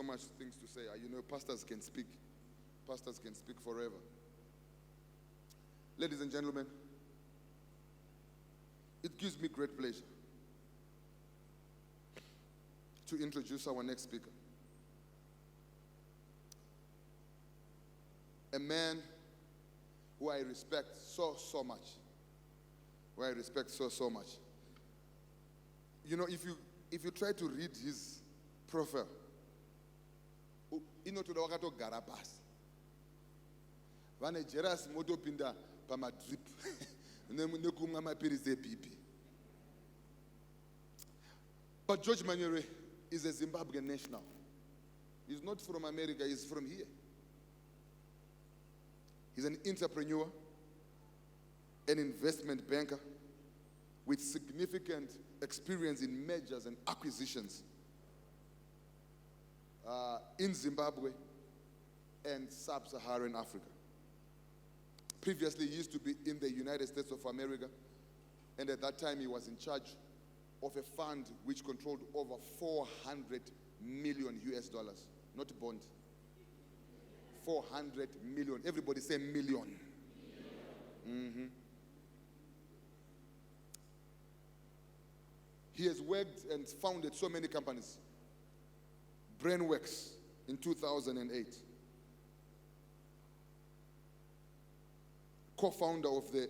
so much things to say. Pastors can speak. Pastors can speak forever. Ladies and gentlemen, it gives me great pleasure to introduce our next speaker. A man who I respect so much. Who I respect so much. If you try to read his profile, inotoda wakatogara pasi. Vane jealous motopinda pamadrip nekumwa mapirizi eBP. But George Manyere is a Zimbabwean national. He's not from America, he's from here. He's an entrepreneur, an investment banker with significant experience in mergers and acquisitions in Zimbabwe and sub-Saharan Africa. Previously, he used to be in the United States of America, and at that time he was in charge of a fund which controlled over 400 million US dollars, not bond. 400 million. Everybody say million. Mm-hmm. He has worked and founded so many companies. Brainworks in 2008. Co-founder of the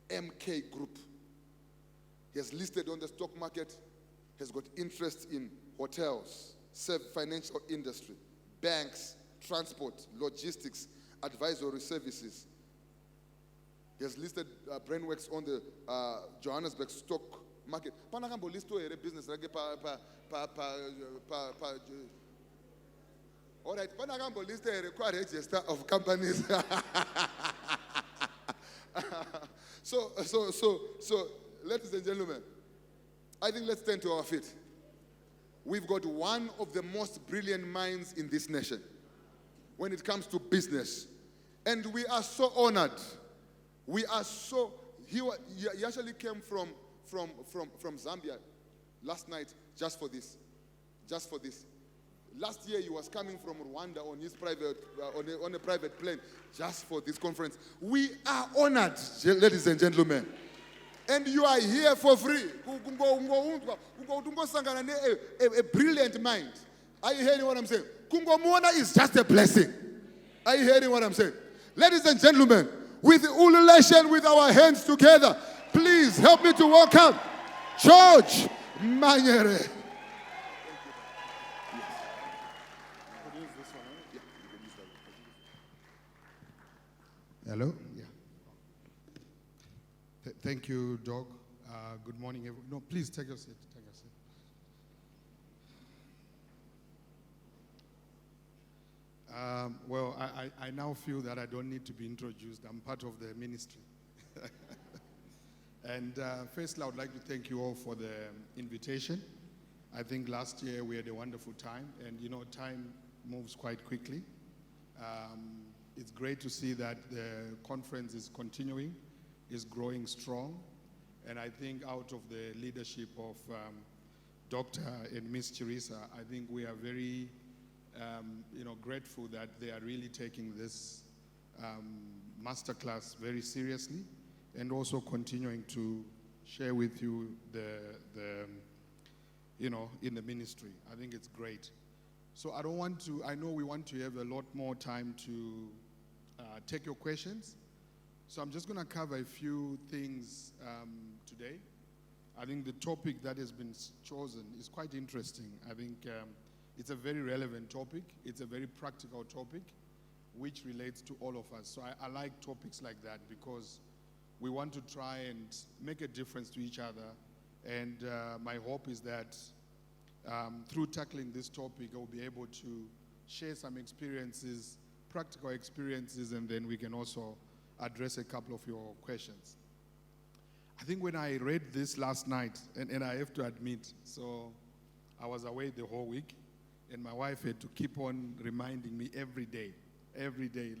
MK Group. He has listed on the stock market, has got interest in hotels, financial industry, banks, transport, logistics, advisory services. He has listed Brainworks on the Johannesburg stock market. Panakambo listo ere business rage all right, Panakambo listo ere kwa register of companies. So, ladies and gentlemen, I think let's turn to our feet. We've got one of the most brilliant minds in this nation when it comes to business. And we are so honored. He actually came from Zambia last night just for this. Last year he was coming from Rwanda on his private on a private plane just for this conference. We are honored, ladies and gentlemen. And you are here for free. A brilliant mind. Are you hearing what I'm saying? Kungomona is just a blessing. Are you hearing what I'm saying? Ladies and gentlemen, with ululation, with our hands together, please help me to welcome George Manyere. Hello? Yeah. Thank you, Doug. Good morning, everyone. No, please take your seat. Take your seat. Well, I now feel that I don't need to be introduced. I'm part of the ministry. And firstly, I would like to thank you all for the invitation. I think last year we had a wonderful time, and time moves quite quickly. It's great to see that the conference is continuing, is growing strong, and I think out of the leadership of Dr. and Miss Teresa, I think we are very grateful that they are really taking this masterclass very seriously, and also continuing to share with you in the ministry. I think it's great. So I know we want to have a lot more time to take your questions. So I'm just going to cover a few things today. I think the topic that has been chosen is quite interesting. I think it's a very relevant topic. It's a very practical topic which relates to all of us. So I like topics like that because we want to try and make a difference to each other. And my hope is that through tackling this topic, I will be able to share some experiences, practical experiences, and then we can also address a couple of your questions. I think when I read this last night, and I have to admit, so I was away the whole week, and my wife had to keep on reminding me every day.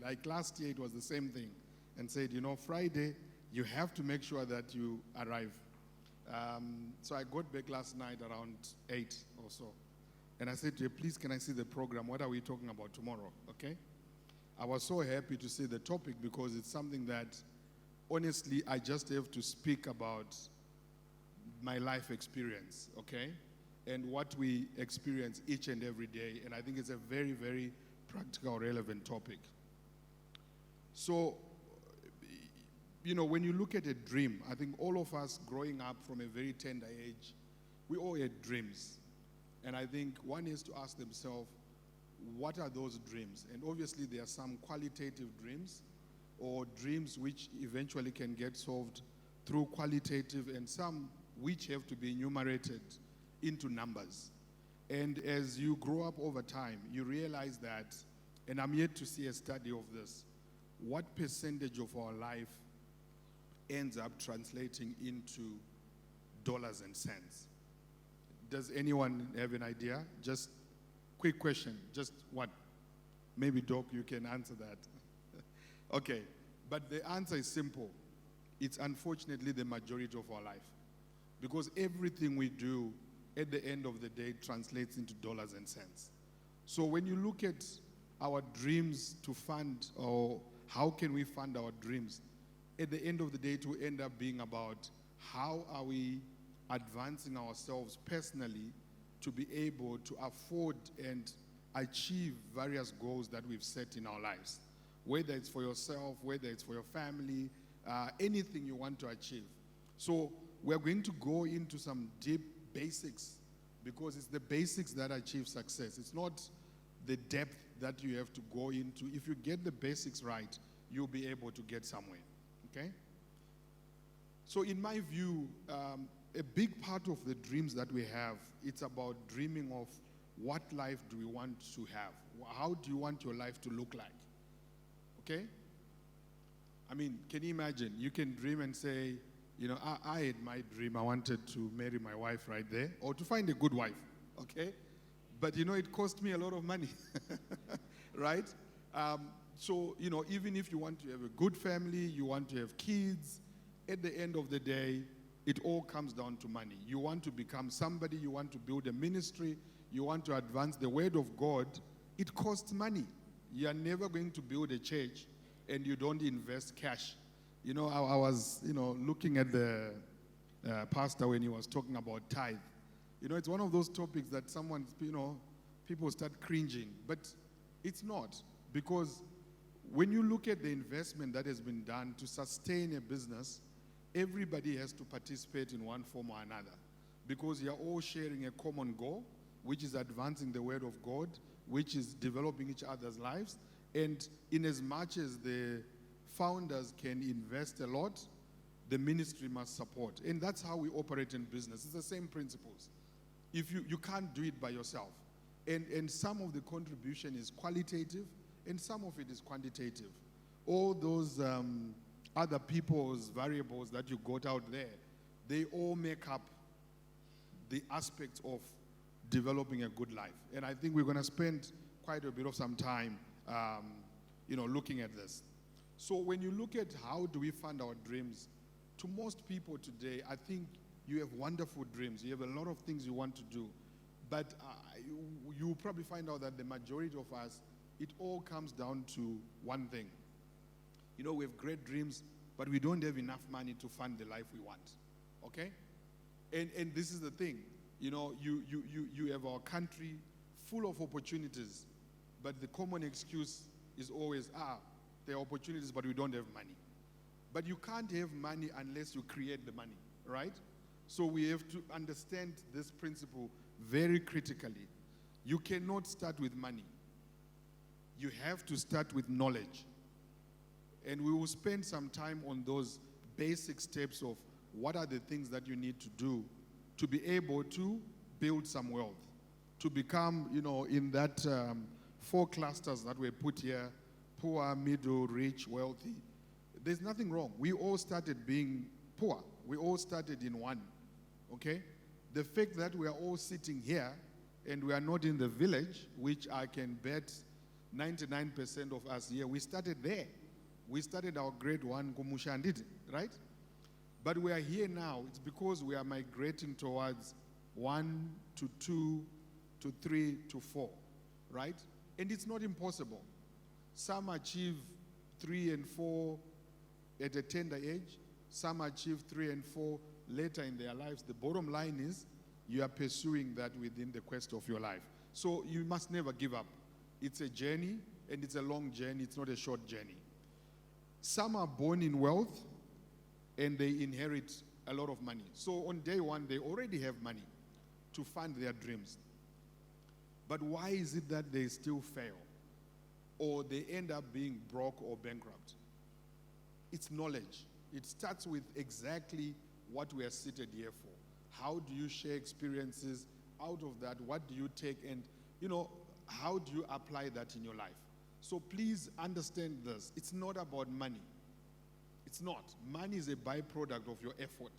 Like last year, it was the same thing, and said, Friday, you have to make sure that you arrive. So I got back last night around 8 or so. And I said to her, please, can I see the program? What are we talking about tomorrow? Okay? I was so happy to see the topic because it's something that, honestly, I just have to speak about my life experience, okay? And what we experience each and every day. And I think it's a very, very practical, relevant topic. So, you know, when you look at a dream, I think all of us growing up from a very tender age, we all had dreams. And I think one has to ask themselves, what are those dreams? And obviously there are some qualitative dreams or dreams which eventually can get solved through qualitative, and some which have to be enumerated into numbers. And as you grow up over time, you realize that, and I'm yet to see a study of this, what percentage of our life ends up translating into dollars and cents? Does anyone have an idea? Just quick question. Just what? Maybe Doc, you can answer that. Okay. But the answer is simple. It's unfortunately the majority of our life. Because everything we do at the end of the day translates into dollars and cents. So when you look at our dreams to fund, or how can we fund our dreams, at the end of the day it will end up being about how are we advancing ourselves personally to be able to afford and achieve various goals that we've set in our lives. Whether it's for yourself, whether it's for your family, anything you want to achieve. So we're going to go into some deep basics because it's the basics that achieve success. It's not the depth that you have to go into. If you get the basics right, you'll be able to get somewhere, okay? So in my view, a big part of the dreams that we have, it's about dreaming of what life do we want to have? How do you want your life to look like? Okay? I mean, can you imagine? You can dream and say, you know, I had my dream. I wanted to marry my wife right there, or to find a good wife, okay? But, you know, it cost me a lot of money, right? So, you know, even if you want to have a good family, you want to have kids, at the end of the day, it all comes down to money. You want to become somebody, you want to build a ministry, you want to advance the word of God, it costs money. You are never going to build a church and you don't invest cash. You know, I was, you know, looking at the pastor when he was talking about tithe. You know, it's one of those topics that someone, you know, people start cringing. But it's not, because when you look at the investment that has been done to sustain a business, everybody has to participate in one form or another, because you're all sharing a common goal, which is advancing the word of God, which is developing each other's lives. And in as much as the founders can invest a lot, the ministry must support. And that's how we operate in business. It's the same principles. If you can't do it by yourself. And some of the contribution is qualitative and some of it is quantitative. All those other people's variables that you got out there, they all make up the aspects of developing a good life. And I think we're going to spend quite a bit of some time, you know, looking at this. So when you look at how do we fund our dreams, to most people today, I think you have wonderful dreams. You have a lot of things you want to do. But you'll probably find out that the majority of us, it all comes down to one thing. You know, we have great dreams, but we don't have enough money to fund the life we want. Okay? And this is the thing. You know, you have our country full of opportunities, but the common excuse is always, there are opportunities, but we don't have money. But you can't have money unless you create the money, right? So we have to understand this principle very critically. You cannot start with money. You have to start with knowledge. And we will spend some time on those basic steps of what are the things that you need to do to be able to build some wealth, to become, you know, in that 4 clusters that were put here, poor, middle, rich, wealthy. There's nothing wrong. We all started being poor. We all started in one, okay? The fact that we are all sitting here and we are not in the village, which I can bet 99% of us here, we started there. We started our grade 1 Kumushandit, right? But we are here now. It's because we are migrating towards 1 to 2 to to 3 to 4, right? And it's not impossible. Some achieve 3 and 4 at a tender age. Some achieve 3 and 4 later in their lives. The bottom line is you are pursuing that within the quest of your life. So you must never give up. It's a journey, and it's a long journey. It's not a short journey. Some are born in wealth, and they inherit a lot of money. So on day one, they already have money to fund their dreams. But why is it that they still fail? Or they end up being broke or bankrupt? It's knowledge. It starts with exactly what we are seated here for. How do you share experiences? Out of that, what do you take? And, how do you apply that in your life? So please understand this. It's not about money. It's not. Money is a byproduct of your effort.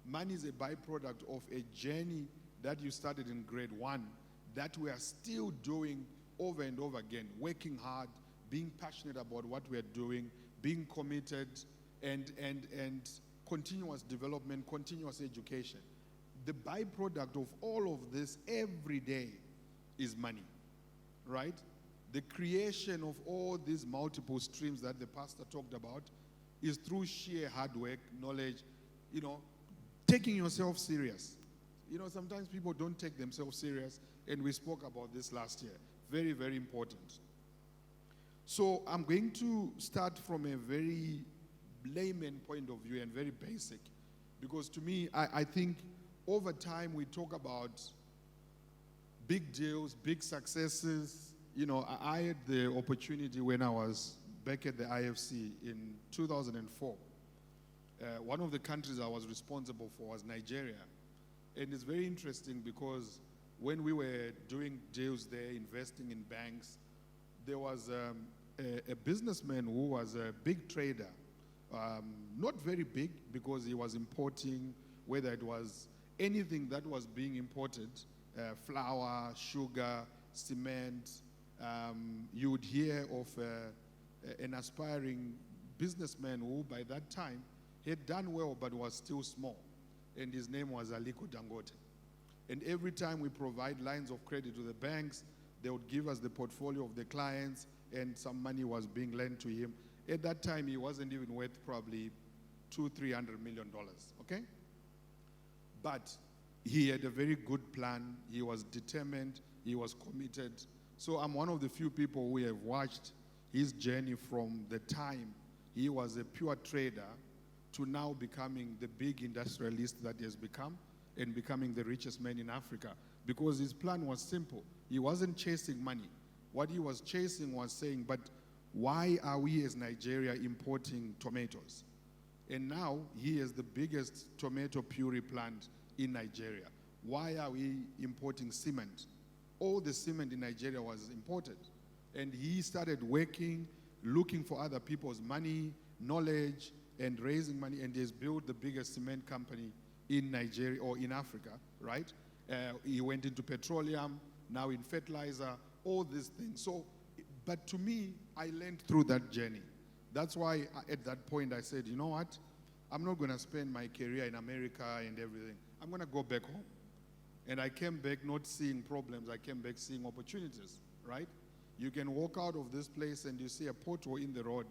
Money is a byproduct of a journey that you started in grade 1 that we are still doing over and over again, working hard, being passionate about what we are doing, being committed, and continuous development, continuous education. The byproduct of all of this every day is money, right? The creation of all these multiple streams that the pastor talked about is through sheer hard work, knowledge, taking yourself serious. Sometimes people don't take themselves serious, and we spoke about this last year. Very, very important. So I'm going to start from a very layman point of view and very basic, because to me, I think over time we talk about big deals, big successes. I had the opportunity when I was back at the IFC in 2004. One of the countries I was responsible for was Nigeria. And it's very interesting because when we were doing deals there, investing in banks, there was a businessman who was a big trader. Not very big, because he was importing, whether it was anything that was being imported, flour, sugar, cement. You would hear of an aspiring businessman who by that time had done well but was still small. And his name was Aliko Dangote. And every time we provide lines of credit to the banks, they would give us the portfolio of the clients, and some money was being lent to him. At that time, he wasn't even worth probably $200-300 million, okay? But he had a very good plan. He was determined. He was committed. So I'm one of the few people who have watched his journey from the time he was a pure trader to now becoming the big industrialist that he has become and becoming the richest man in Africa. Because his plan was simple. He wasn't chasing money. What he was chasing was saying, but why are we as Nigeria importing tomatoes? And now he is the biggest tomato puree plant in Nigeria. Why are we importing cement? All the cement in Nigeria was imported. And he started working, looking for other people's money, knowledge, and raising money, and he has built the biggest cement company in Nigeria or in Africa, right? He went into petroleum, now in fertilizer, all these things. So, but to me, I learned through that journey. That's why at that point I said, you know what? I'm not going to spend my career in America and everything. I'm going to go back home. And I came back not seeing problems, I came back seeing opportunities, right? You can walk out of this place and you see a pothole in the road.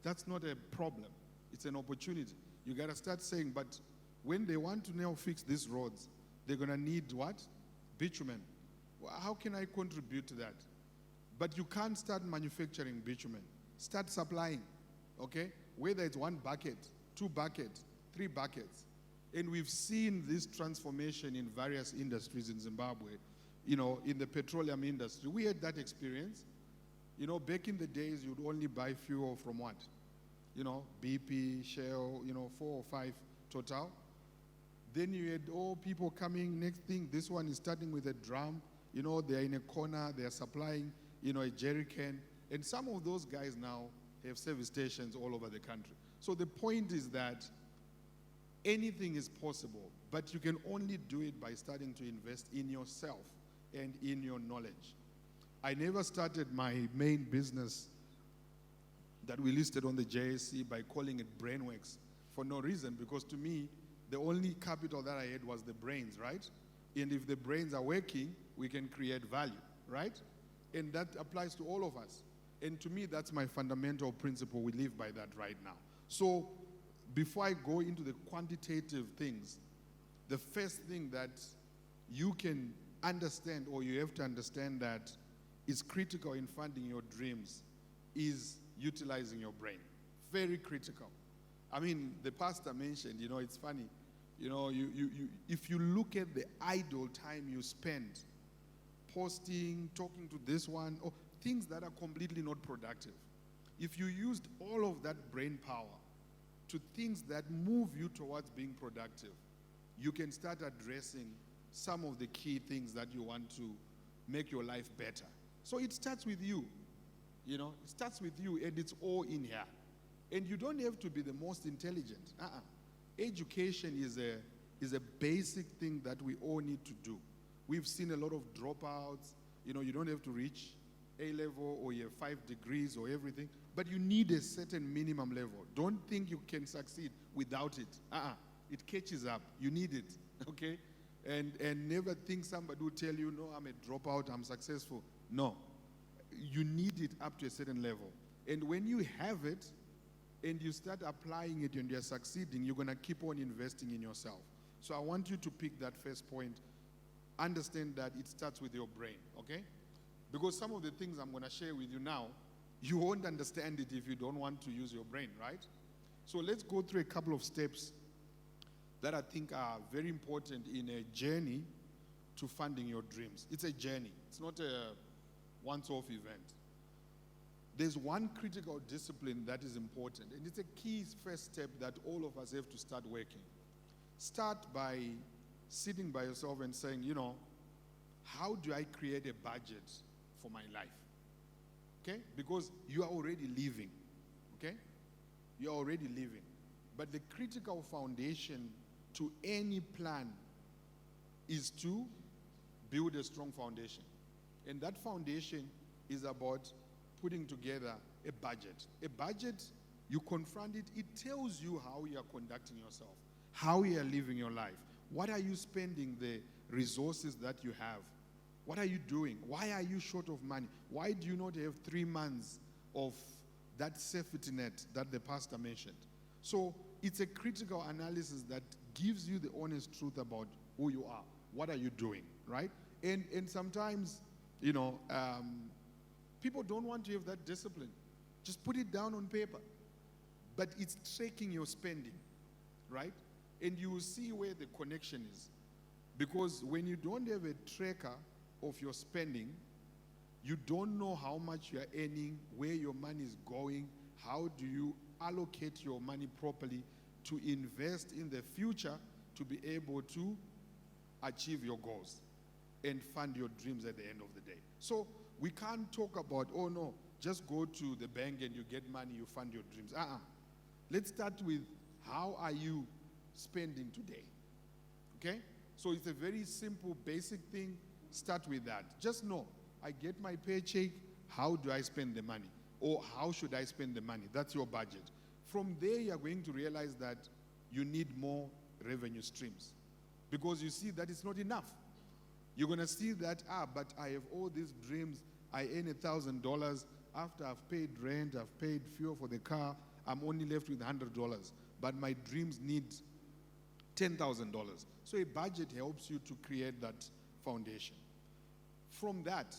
That's not a problem. It's an opportunity. You got to start saying, but when they want to now fix these roads, they're going to need what? Bitumen. Well, how can I contribute to that? But you can't start manufacturing bitumen. Start supplying, okay? Whether it's 1 bucket, 2 buckets, 3 buckets. And we've seen this transformation in various industries in Zimbabwe. In the petroleum industry, we had that experience. Back in the days, you'd only buy fuel from what? BP, Shell, 4 or 5 Total. Then you had all people coming, next thing, this one is starting with a drum. They're in a corner, they're supplying, a jerry can. And some of those guys now have service stations all over the country. So the point is that anything is possible, but you can only do it by starting to invest in yourself and in your knowledge. I never started my main business that we listed on the JSC by calling it Brainworks for no reason, because to me, the only capital that I had was the brains, right? And if the brains are working, we can create value, right? And that applies to all of us. And to me, that's my fundamental principle. We live by that right now. So before I go into the quantitative things, the first thing that you can understand, or you have to understand, that is critical in funding your dreams is utilizing your brain. Very critical. I mean, the pastor mentioned, it's funny, if you look at the idle time you spend posting, talking to this one, or things that are completely not productive, if you used all of that brain power to things that move you towards being productive, you can start addressing some of the key things that you want to make your life better. So it starts with you. It starts with you, and it's all in here. And you don't have to be the most intelligent. Education is a basic thing that we all need to do. We've seen a lot of dropouts. You don't have to reach A-level or you have 5 degrees or everything, but you need a certain minimum level. Don't think you can succeed without it. It catches up. You need it, okay? And never think somebody will tell you, no, I'm a dropout, I'm successful. No. You need it up to a certain level. And when you have it and you start applying it and you're succeeding, you're going to keep on investing in yourself. So I want you to pick that first point. Understand that it starts with your brain, okay? Because some of the things I'm going to share with you now, you won't understand it if you don't want to use your brain, right? So let's go through a couple of steps that I think are very important in a journey to funding your dreams. It's a journey. It's not a once-off event. There's one critical discipline that is important, and it's a key first step that all of us have to start working. Start by sitting by yourself and saying, how do I create a budget for my life? Okay? Because you are already living. Okay? You are already living. But the critical foundation to any plan is to build a strong foundation. And that foundation is about putting together a budget. A budget, you confront it, it tells you how you are conducting yourself, how you are living your life. What are you spending the resources that you have? What are you doing? Why are you short of money? Why do you not have 3 months of that safety net that the pastor mentioned? So it's a critical analysis that gives you the honest truth about who you are. What are you doing, right? And sometimes, people don't want to have that discipline. Just put it down on paper. But it's tracking your spending, right? And you will see where the connection is. Because when you don't have a tracker of your spending, you don't know how much you are earning, where your money is going, how do you allocate your money properly to invest in the future to be able to achieve your goals and fund your dreams at the end of the day. So we can't talk about, oh no, just go to the bank and you get money, you fund your dreams. Let's start with, how are you spending today? Okay? So it's a very simple, basic thing. Start with that. Just know, I get my paycheck, how do I spend the money? Or how should I spend the money? That's your budget. From there, you're going to realize that you need more revenue streams. Because you see that it's not enough. You're going to see that, but I have all these dreams. I earn $1,000. After I've paid rent, I've paid fuel for the car, I'm only left with $100. But my dreams need $10,000. So a budget helps you to create that foundation. From that,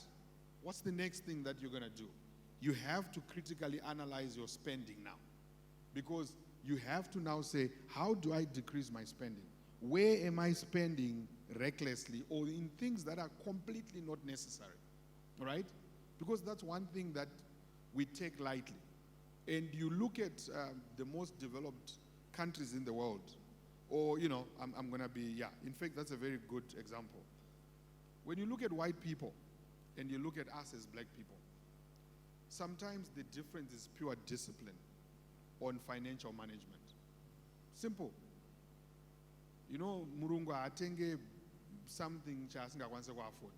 what's the next thing that you're going to do? You have to critically analyze your spending now. Because you have to now say, how do I decrease my spending? Where am I spending recklessly or in things that are completely not necessary? All right? Because that's one thing that we take lightly. And you look at the most developed countries in the world, or, I'm going to be, in fact, that's a very good example. When you look at white people and you look at us as black people, sometimes the difference is pure discipline on financial management. Simple. Murungu atenge something chasingakwanise afford.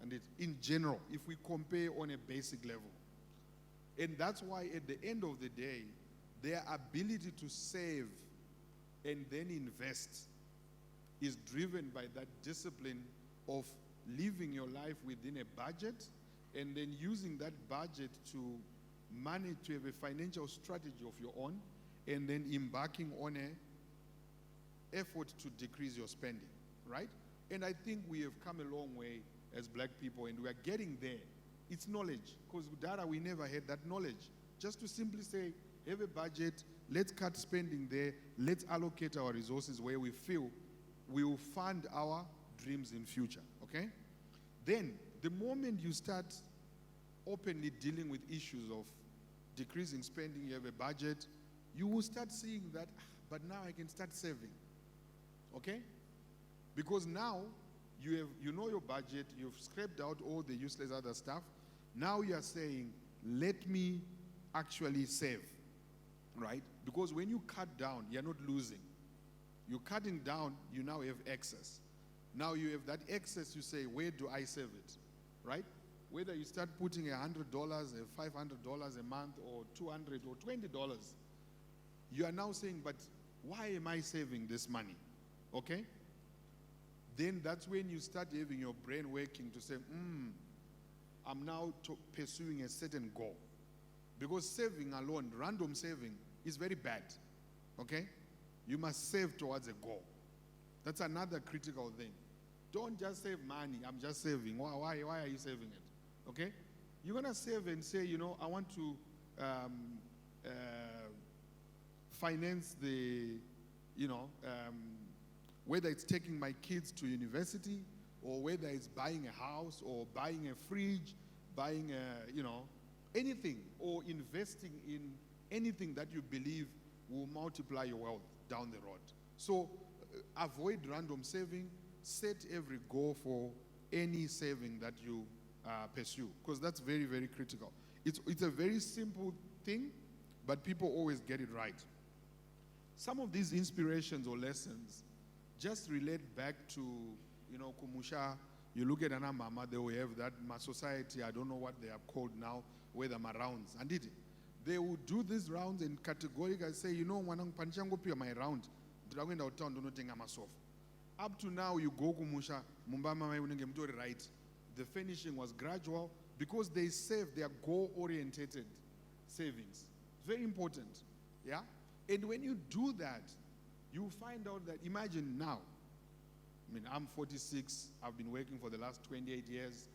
And in general, if we compare on a basic level. And that's why at the end of the day, their ability to save and then invest is driven by that discipline of living your life within a budget, and then using that budget to manage to have a financial strategy of your own, and then embarking on a effort to decrease your spending, right? And I think we have come a long way as black people, and we are getting there. It's knowledge, because data, we never had that knowledge. Just to simply say, have a budget, let's cut spending there, let's allocate our resources where we feel we will fund our dreams in future, okay? Then, the moment you start openly dealing with issues of decreasing spending, you have a budget, you will start seeing that, but now I can start saving, okay? Because now you know your budget, you've scraped out all the useless other stuff. Now you are saying, let me actually save, right? Because when you cut down, you're not losing. You're cutting down, you now have excess. Now you have that excess, you say, where do I save it, right? Whether you start putting $100, $500 a month, or $200 or $20, you are now saying, but why am I saving this money, okay? Then that's when you start having your brain working to say, I'm now pursuing a certain goal. Because saving alone, random saving, is very bad, okay? You must save towards a goal. That's another critical thing. Don't just save money, I'm just saving. Why are you saving it, okay? You're going to save and say, you know, I want to finance the, you know, whether it's taking my kids to university, or whether it's buying a house, or buying a fridge, buying a, you know, anything, or investing in anything that you believe will multiply your wealth down the road. So avoid random saving, set every goal for any saving that you pursue, because that's very, very critical. It's a very simple thing, but people always get it right. Some of these inspirations or lessons just relate back to, you know, Kumusha. You look at Anna Mama, they will have that society, I don't know what they are called now, where them are rounds. And they will do these rounds and categorically say, you know, my round, up to now, you go Kumusha, Mumbama, right? The finishing was gradual because they saved their goal-orientated savings. Very important, yeah? And when you do that, you find out that, imagine now, I mean, I'm 46, I've been working for the last 28 years.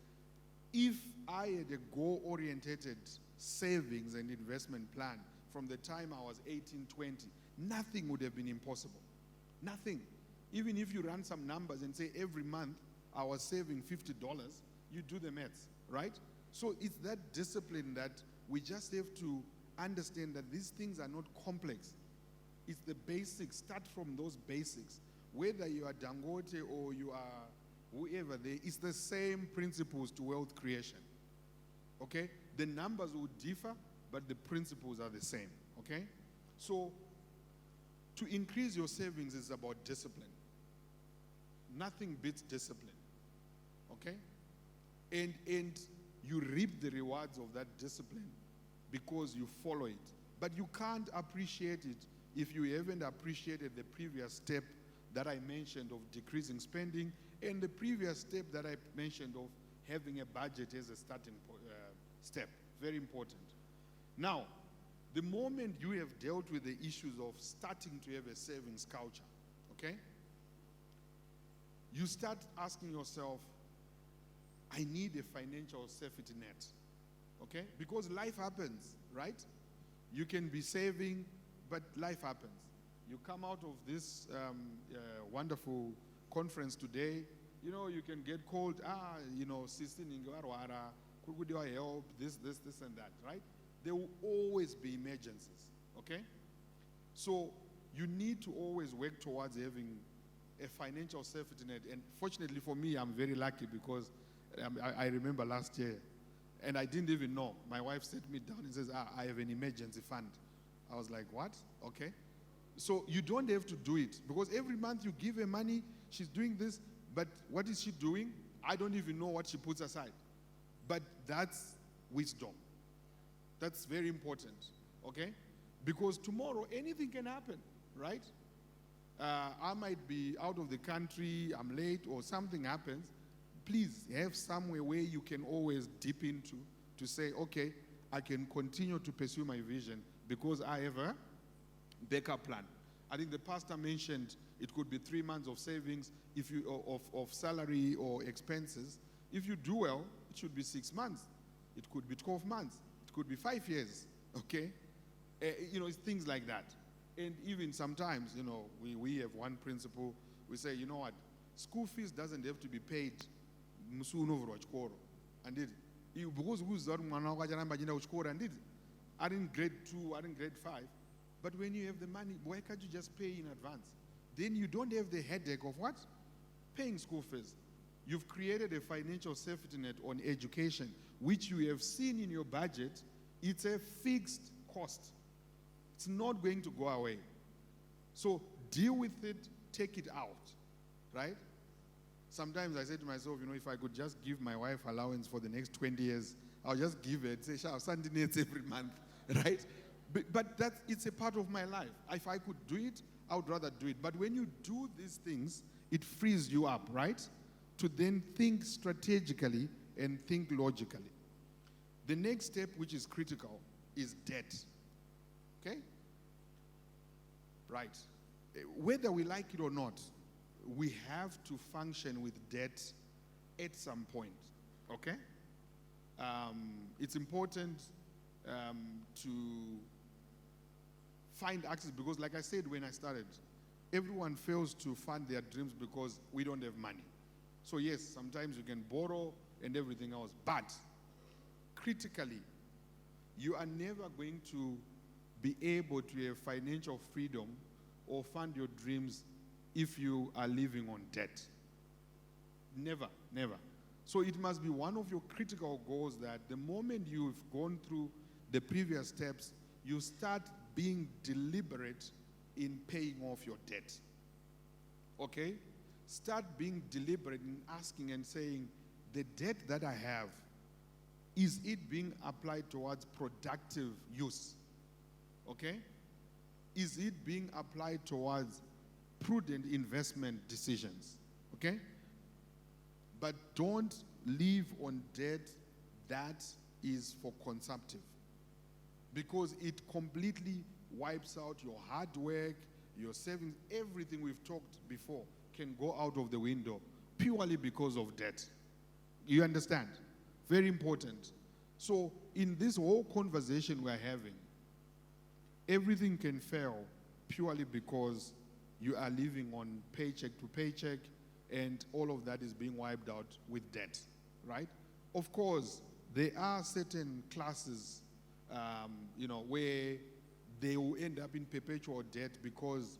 If I had a goal-oriented savings and investment plan from the time I was 18, 20, nothing would have been impossible. Nothing. Even if you run some numbers and say every month I was saving $50, you do the maths, right? So it's that discipline that we just have to understand that these things are not complex. It's the basics. Start from those basics. Whether you are Dangote or you are whoever, it's the same principles to wealth creation. Okay? The numbers will differ, but the principles are the same. Okay? So, to increase your savings is about discipline. Nothing beats discipline. Okay? And you reap the rewards of that discipline because you follow it. But you can't appreciate it if you haven't appreciated the previous step that I mentioned of decreasing spending, and the previous step that I mentioned of having a budget as a starting step. Very important. Now, the moment you have dealt with the issues of starting to have a savings culture, okay, you start asking yourself, I need a financial safety net, okay? Because life happens, right? You can be saving, but life happens. You come out of this wonderful conference today, you know, you can get called, you know, sister Ningarwara, could you help, this, and that, right? There will always be emergencies, okay? So you need to always work towards having a financial safety net. And fortunately for me, I'm very lucky because I remember last year, and I didn't even know. My wife sat me down and says, I have an emergency fund. I was like, what? Okay. So you don't have to do it because every month you give her money, she's doing this, but what is she doing? I don't even know what she puts aside. But that's wisdom. That's very important, okay? Because tomorrow anything can happen, right? I might be out of the country, I'm late, or something happens. please have somewhere where you can always dip into to say, okay, I can continue to pursue my vision because I have a backup plan. I think the pastor mentioned it could be 3 months of savings if you of salary or expenses. If you do well, it should be 6 months. It could be 12 months. It could be 5 years. Okay, it's things like that. And even sometimes, we have one principle. We say, you know what, school fees doesn't have to be paid. And it because who's that and it are in grade 2, are in grade 5. But when you have the money, why can't you just pay in advance? Then you don't have the headache of what? Paying school fees. You've created a financial safety net on education, which you have seen in your budget. It's a fixed cost. It's not going to go away. So deal with it, take it out, right? Sometimes I say to myself, if I could just give my wife allowance for the next 20 years, I'll just give it, say, Sunday nights every month, right? But it's a part of my life. If I could do it, I would rather do it. But when you do these things, it frees you up, right? To then think strategically and think logically. The next step, which is critical, is debt. Okay? Right. Whether we like it or not, we have to function with debt at some point. Okay? It's important to find access because, like I said when I started, everyone fails to fund their dreams because we don't have money. So yes, sometimes you can borrow and everything else, but critically, you are never going to be able to have financial freedom or fund your dreams if you are living on debt. Never, never. So it must be one of your critical goals that the moment you've gone through the previous steps, you start being deliberate in paying off your debt. Okay? Start being deliberate in asking and saying, the debt that I have, is it being applied towards productive use? Okay? Is it being applied towards prudent investment decisions? Okay? But don't live on debt that is for consumptive, because it completely wipes out your hard work, your savings, everything we've talked before can go out of the window purely because of debt. You understand? Very important. So in this whole conversation we're having, everything can fail purely because you are living on paycheck to paycheck, and all of that is being wiped out with debt, right? Of course, there are certain classes, where they will end up in perpetual debt because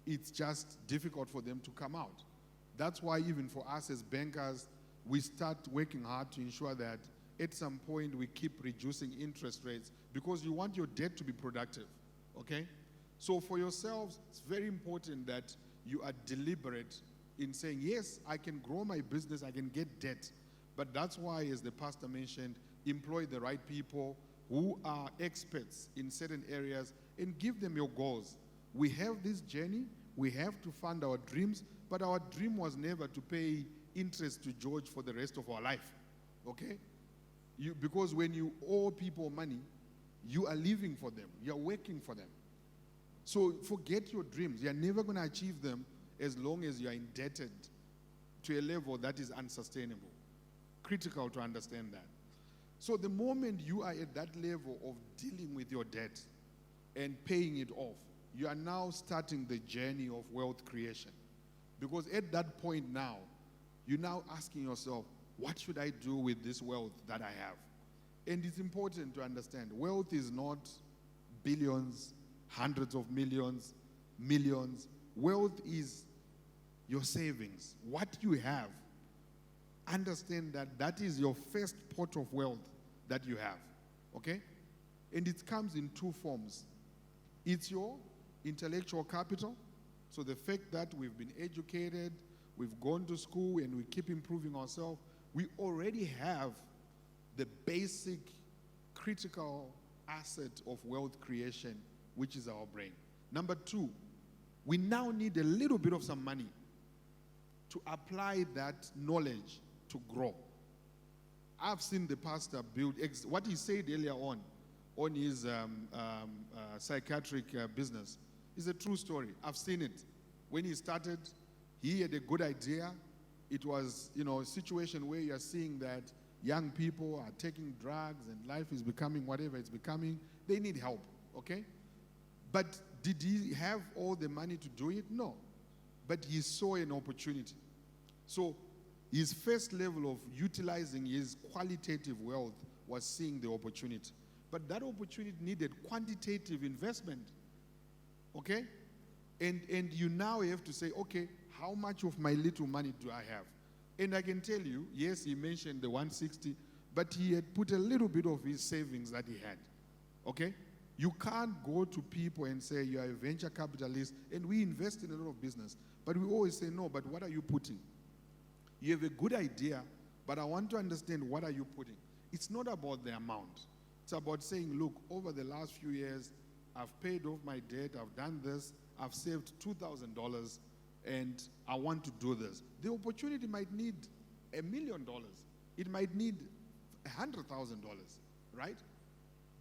it's just difficult for them to come out. That's why even for us as bankers, we start working hard to ensure that at some point we keep reducing interest rates because you want your debt to be productive, okay? So for yourselves, it's very important that you are deliberate in saying, yes, I can grow my business, I can get debt. But that's why, as the pastor mentioned, employ the right people who are experts in certain areas and give them your goals. We have this journey, we have to fund our dreams, but our dream was never to pay interest to George for the rest of our life, okay? Because when you owe people money, you are living for them, you are working for them. So forget your dreams. You are never going to achieve them as long as you are indebted to a level that is unsustainable. Critical to understand that. So the moment you are at that level of dealing with your debt and paying it off, you are now starting the journey of wealth creation. Because at that point now, you're now asking yourself, what should I do with this wealth that I have? And it's important to understand, wealth is not billions, hundreds of millions, millions. Wealth is your savings, what you have. Understand that that is your first pot of wealth that you have, okay? And it comes in two forms. It's your intellectual capital, so the fact that we've been educated, we've gone to school, and we keep improving ourselves, we already have the basic critical asset of wealth creation, which is our brain. Number two, we now need a little bit of some money to apply that knowledge to grow. I've seen the pastor build, what he said earlier on his psychiatric business is a true story. I've seen it. When he started, he had a good idea. It was, a situation where you're seeing that young people are taking drugs and life is becoming whatever it's becoming. They need help, okay? But did he have all the money to do it? No. But he saw an opportunity. So his first level of utilizing his qualitative wealth was seeing the opportunity. But that opportunity needed quantitative investment, okay? And you now have to say, okay, how much of my little money do I have? And I can tell you, yes, he mentioned the 160, but he had put a little bit of his savings that he had, okay? You can't go to people and say, you are a venture capitalist, and we invest in a lot of business. But we always say, no, but what are you putting? You have a good idea, but I want to understand, what are you putting? It's not about the amount. It's about saying, look, over the last few years, I've paid off my debt, I've done this, I've saved $2,000, and I want to do this. The opportunity might need $1 million. It might need $100,000, right?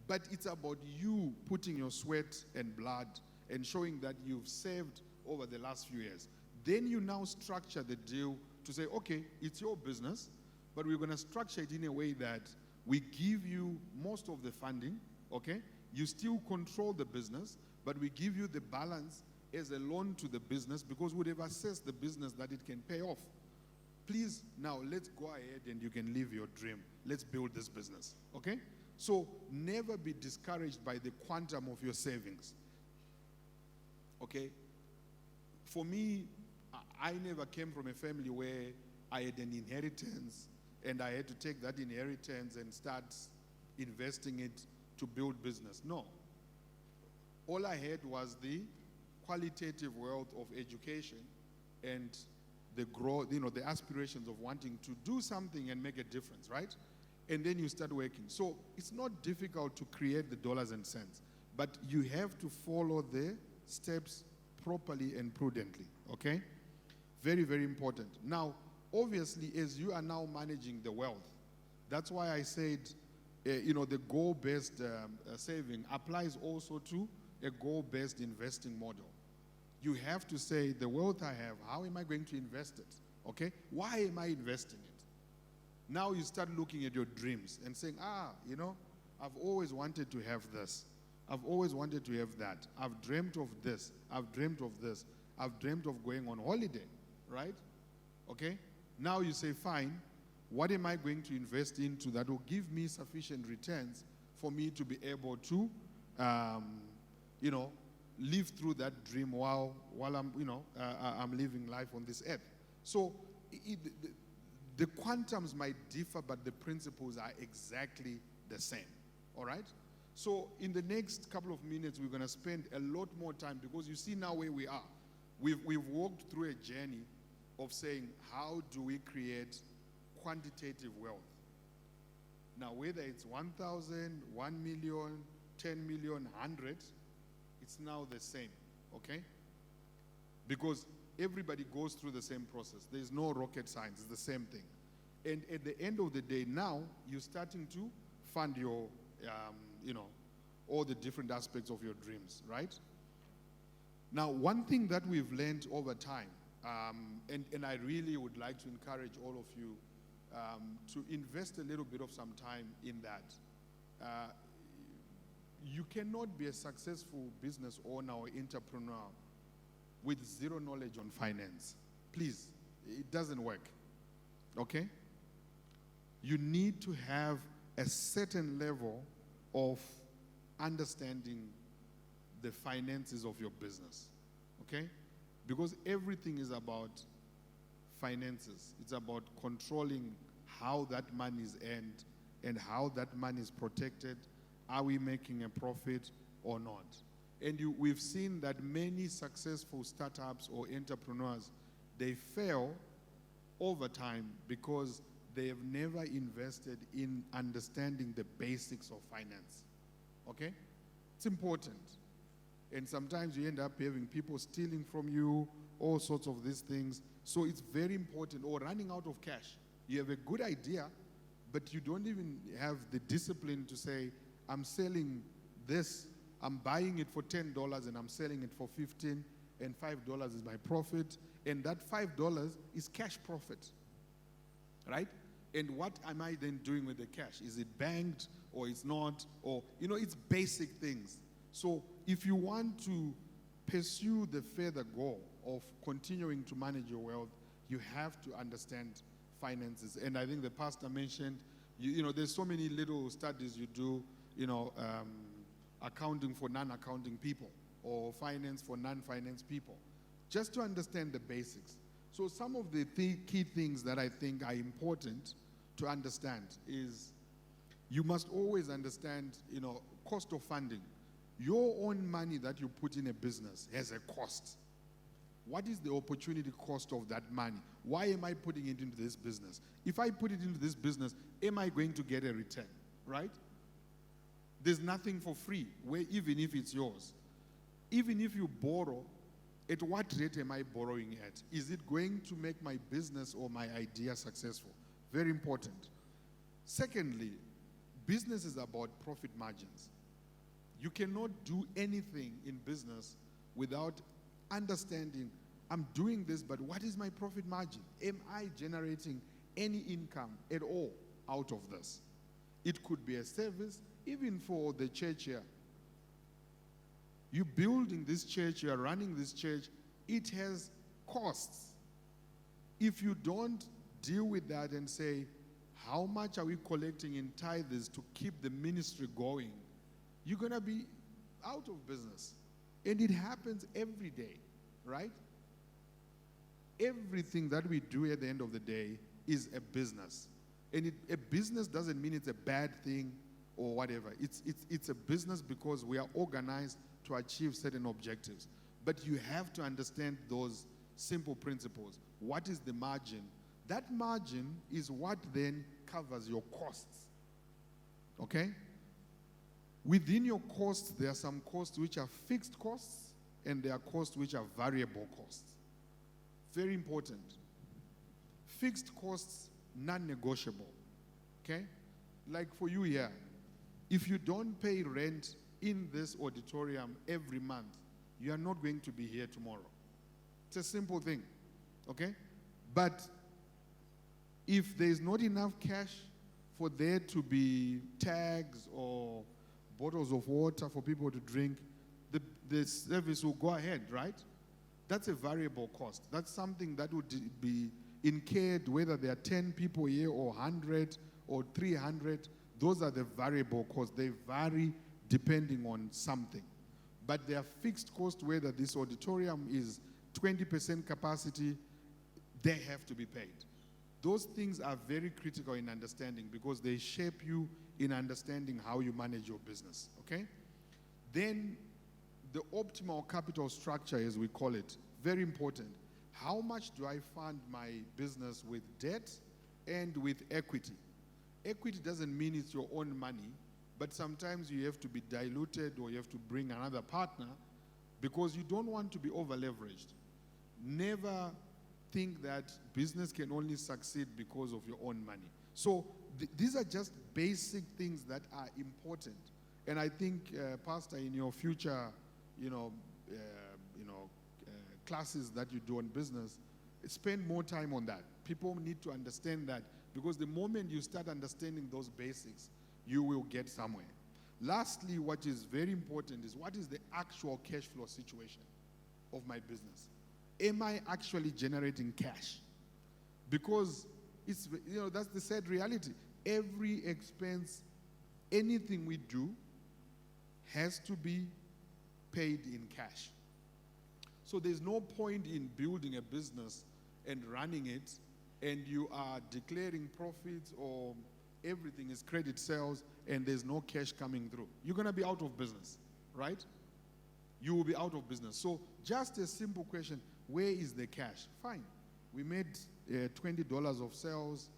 But it's about you putting your sweat and blood and showing that you've saved over the last few years. Then you now structure the deal to say, okay, it's your business, but we're going to structure it in a way that we give you most of the funding, okay? You still control the business, but we give you the balance as a loan to the business because we would have assessed the business that it can pay off. Please, now let's go ahead and you can live your dream. Let's build this business, okay? So never be discouraged by the quantum of your savings, okay? For me, I never came from a family where I had an inheritance and I had to take that inheritance and start investing it to build business. No. All I had was the qualitative wealth of education and the growth, the aspirations of wanting to do something and make a difference, right? And then you start working. So it's not difficult to create the dollars and cents, but you have to follow the steps properly and prudently, okay? Very, very important. Now, obviously, as you are now managing the wealth, that's why I said, the goal-based saving applies also to a goal-based investing model. You have to say, the wealth I have, how am I going to invest it? Okay? Why am I investing it? Now you start looking at your dreams and saying, I've always wanted to have this. I've always wanted to have that. I've dreamt of this. I've dreamt of this. I've dreamt of going on holiday, right? Okay? Now you say, fine, what am I going to invest into that will give me sufficient returns for me to be able to, live through that dream while I'm, I'm living life on this earth. So the quantums might differ, but the principles are exactly the same, all right? So in the next couple of minutes, we're going to spend a lot more time because you see now where we are. We've walked through a journey of saying, how do we create quantitative wealth? Now, whether it's 1,000, 1 million, 10 million, 100, it's now the same, okay? Because everybody goes through the same process. There's no rocket science. It's the same thing. And at the end of the day, now you're starting to fund your, all the different aspects of your dreams, right? Now, one thing that we've learned over time, and I really would like to encourage all of you to invest a little bit of some time in that. You cannot be a successful business owner or entrepreneur with zero knowledge on finance. Please, it doesn't work, okay? You need to have a certain level of understanding the finances of your business, okay? Because everything is about finances. It's about controlling how that money is earned and how that money is protected. Are we making a profit or not? And we've seen that many successful startups or entrepreneurs, they fail over time because they have never invested in understanding the basics of finance, okay? It's important. And sometimes you end up having people stealing from you, all sorts of these things. So it's very important, or running out of cash. You have a good idea, but you don't even have the discipline to say, I'm selling this, I'm buying it for $10 and I'm selling it for 15, and $5 is my profit, and that $5 is cash profit, right? And what am I then doing with the cash? Is it banked or it's not? Or, it's basic things. So if you want to pursue the further goal of continuing to manage your wealth, you have to understand finances. And I think the pastor mentioned, there's so many little studies you do, accounting for non-accounting people or finance for non-finance people, just to understand the basics. So some of the key things that I think are important to understand is you must always understand, cost of funding. Your own money that you put in a business has a cost. What is the opportunity cost of that money? Why am I putting it into this business? If I put it into this business, am I going to get a return, right? There's nothing for free, even if it's yours. Even if you borrow, at what rate am I borrowing at? Is it going to make my business or my idea successful? Very important. Secondly, business is about profit margins. You cannot do anything in business without understanding, I'm doing this, but what is my profit margin? Am I generating any income at all out of this? It could be a service, even for the church here. You're building this church, you're running this church, it has costs. If you don't deal with that and say, how much are we collecting in tithes to keep the ministry going, you're going to be out of business. And it happens every day, right? Everything that we do at the end of the day is a business. And a business doesn't mean it's a bad thing or whatever. It's a business because we are organized to achieve certain objectives. But you have to understand those simple principles. What is the margin? That margin is what then covers your costs. Okay? Within your costs, there are some costs which are fixed costs, and there are costs which are variable costs. Very important. Fixed costs, non-negotiable. Okay? Like for you here, if you don't pay rent in this auditorium every month, you are not going to be here tomorrow. It's a simple thing. Okay? But if there is not enough cash for there to be tags or bottles of water for people to drink, the service will go ahead, right? That's a variable cost. That's something that would be incurred whether there are 10 people here or 100 or 300. Those are the variable costs. They vary depending on something. But they are fixed costs, whether this auditorium is 20% capacity, they have to be paid. Those things are very critical in understanding because they shape you in understanding how you manage your business, okay? Then the optimal capital structure, as we call it, very important. How much do I fund my business with debt and with equity? Equity doesn't mean it's your own money, but sometimes you have to be diluted or you have to bring another partner because you don't want to be over-leveraged. Never think that business can only succeed because of your own money. So these are just basic things that are important. And I think, Pastor, in your future, classes that you do on business, spend more time on that. People need to understand that because the moment you start understanding those basics, you will get somewhere. Lastly, what is very important is what is the actual cash flow situation of my business? Am I actually generating cash? Because it's, that's the sad reality. Every expense, anything we do has to be paid in cash. So there's no point in building a business and running it and you are declaring profits or everything is credit sales and there's no cash coming through. You're going to be out of business, right? You will be out of business. So just a simple question, where is the cash? Fine. We made $20 of sales.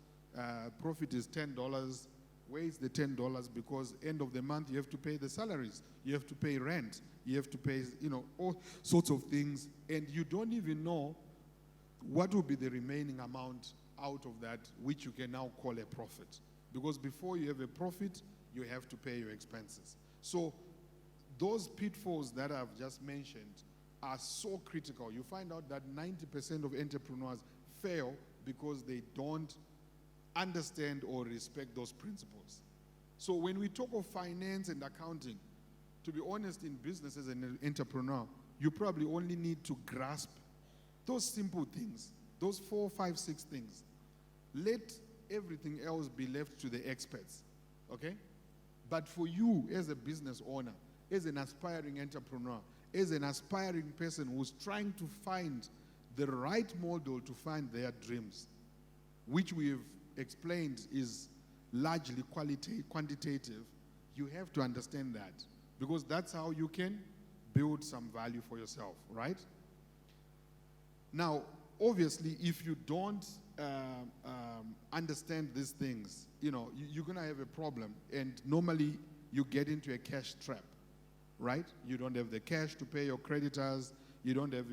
Profit is $10. Where is the $10? Because end of the month you have to pay the salaries. You have to pay rent. You have to pay, all sorts of things. And you don't even know what will be the remaining amount out of that, which you can now call a profit. Because before you have a profit, you have to pay your expenses. So those pitfalls that I've just mentioned are so critical. You find out that 90% of entrepreneurs fail because they don't understand or respect those principles. So when we talk of finance and accounting, to be honest, in business as an entrepreneur, you probably only need to grasp those simple things, those 4, 5, 6 things. Let everything else be left to the experts, okay? But for you as a business owner, as an aspiring entrepreneur, as an aspiring person who's trying to find the right model to find their dreams, which we've explained is largely quantitative, you have to understand that, because that's how you can build some value for yourself, right? Now, obviously, if you don't understand these things, you're going to have a problem, and normally you get into a cash trap, right? You don't have the cash to pay your creditors, you don't have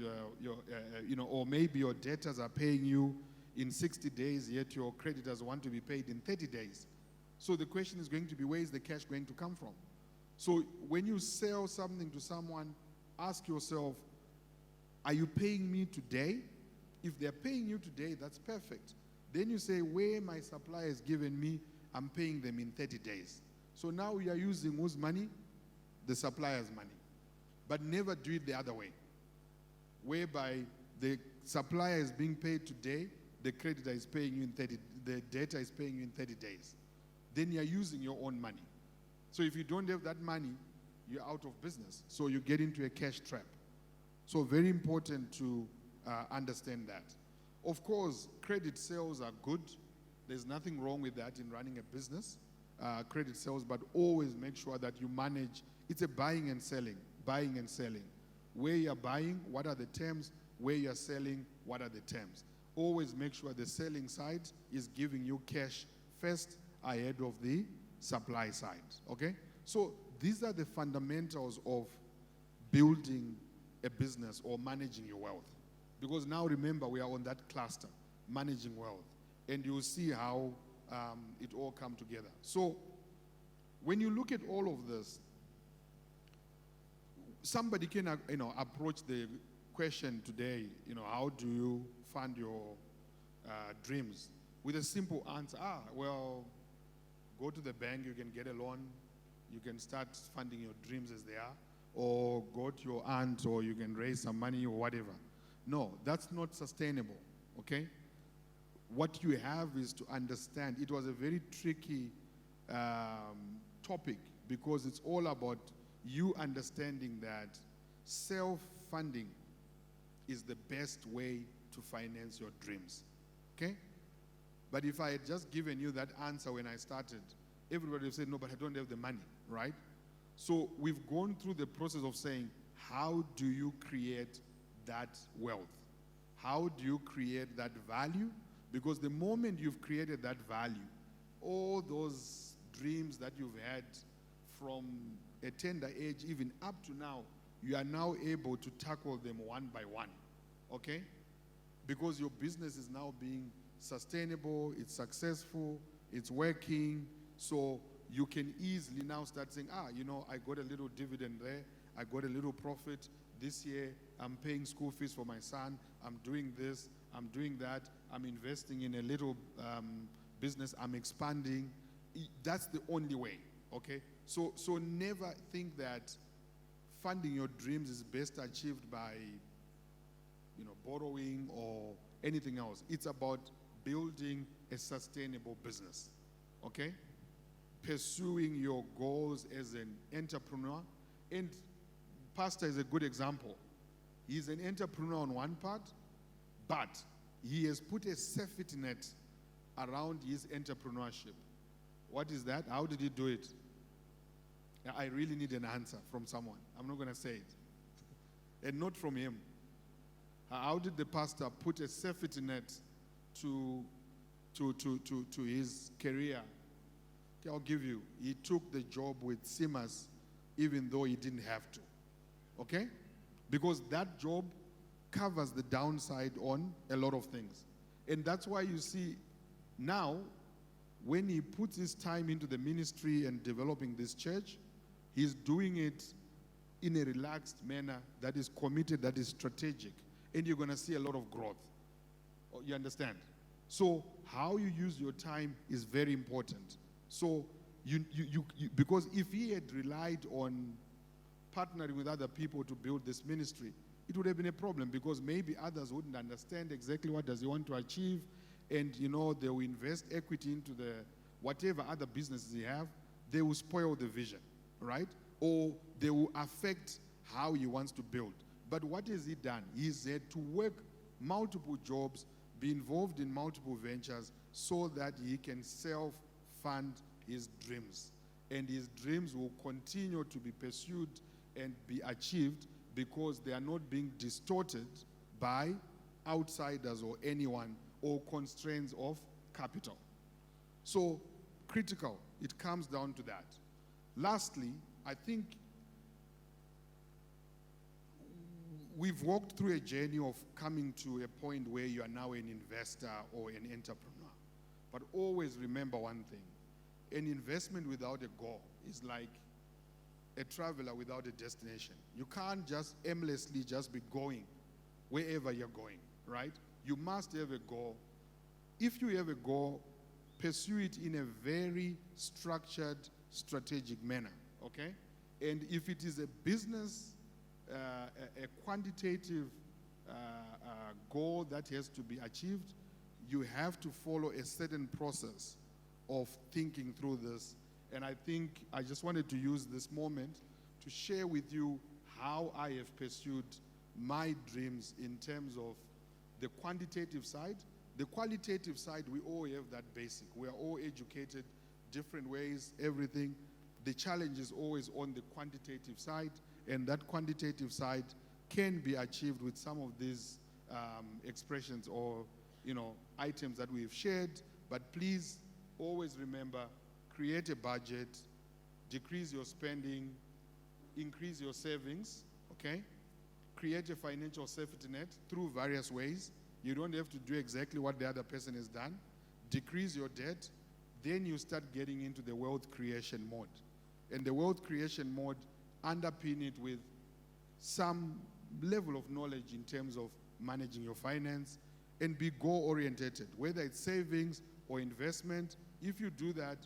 or maybe your debtors are paying you in 60 days, yet your creditors want to be paid in 30 days. So the question is going to be, where is the cash going to come from? So when you sell something to someone, ask yourself, are you paying me today? If they're paying you today, that's perfect. Then you say, where my supplier has given me, I'm paying them in 30 days. So now we are using whose money? The supplier's money. But never do it the other way, whereby the supplier is being paid today, the creditor is paying you in 30, the debtor is paying you in 30 days. Then you're using your own money. So if you don't have that money, you're out of business. So you get into a cash trap. So very important to understand that. Of course, credit sales are good. There's nothing wrong with that in running a business, credit sales, but always make sure that you manage. It's a buying and selling. Where you're buying, what are the terms? Where you're selling, what are the terms? Always make sure the selling side is giving you cash first ahead of the supply side, okay? So these are the fundamentals of building a business or managing your wealth. Because now remember, we are on that cluster, managing wealth. And you'll see how it all come together. So when you look at all of this, somebody can approach the question today, how do you fund your dreams? With a simple answer, well, go to the bank, you can get a loan, you can start funding your dreams as they are, or go to your aunt, or you can raise some money or whatever. No, that's not sustainable, okay? What you have is to understand. It was a very tricky topic because it's all about you understanding that self-funding is the best way to finance your dreams, okay? But if I had just given you that answer when I started, everybody would say, no, but I don't have the money, right? So we've gone through the process of saying, how do you create that wealth? How do you create that value? Because the moment you've created that value, all those dreams that you've had from a tender age, even up to now, you are now able to tackle them one by one, okay? Because your business is now being sustainable, it's successful, it's working, so you can easily now start saying, I got a little dividend there, I got a little profit. This year, I'm paying school fees for my son, I'm doing this, I'm doing that, I'm investing in a little business, I'm expanding. That's the only way, okay? So never think that funding your dreams is best achieved by, borrowing or anything else. It's about building a sustainable business, okay? Pursuing your goals as an entrepreneur. And Pastor is a good example. He's an entrepreneur on one part, but he has put a safety net around his entrepreneurship. What is that? How did he do it? I really need an answer from someone. I'm not going to say it. And not from him. How did the pastor put a safety net to his career? Okay, I'll give you. He took the job with Simas even though he didn't have to. Okay? Because that job covers the downside on a lot of things. And that's why you see now, when he puts his time into the ministry and developing this church, he's doing it in a relaxed manner that is committed, that is strategic. And you're going to see a lot of growth. You understand? So how you use your time is very important. So because if he had relied on partnering with other people to build this ministry, it would have been a problem, because maybe others wouldn't understand exactly what does he want to achieve, and they will invest equity into the whatever other businesses he have. They will spoil the vision, right? Or they will affect how he wants to build. But what has he done? He's had to work multiple jobs, be involved in multiple ventures, so that he can self-fund his dreams. And his dreams will continue to be pursued and be achieved, because they are not being distorted by outsiders or anyone, or constraints of capital. So, critical, it comes down to that. Lastly, I think we've walked through a journey of coming to a point where you are now an investor or an entrepreneur. But always remember one thing: an investment without a goal is like a traveler without a destination. You can't just aimlessly just be going wherever you're going, right? You must have a goal. If you have a goal, pursue it in a very structured, strategic manner, okay? And if it is a business, a quantitative goal that has to be achieved, you have to follow a certain process of thinking through this. And I think I just wanted to use this moment to share with you how I have pursued my dreams in terms of the quantitative side. The qualitative side, we all have that basic. We are all educated different ways, everything. The challenge is always on the quantitative side, and that quantitative side can be achieved with some of these expressions or items that we've shared. But please always remember, create a budget, decrease your spending, increase your savings, okay? Create a financial safety net through various ways. You don't have to do exactly what the other person has done. Decrease your debt. Then you start getting into the wealth creation mode. And the wealth creation mode, underpin it with some level of knowledge in terms of managing your finance, and be goal-oriented, whether it's savings or investment. If you do that,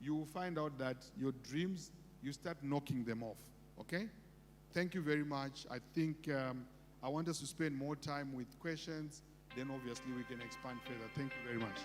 you will find out that your dreams, you start knocking them off, okay? Thank you very much. I think I want us to spend more time with questions, then obviously we can expand further. Thank you very much.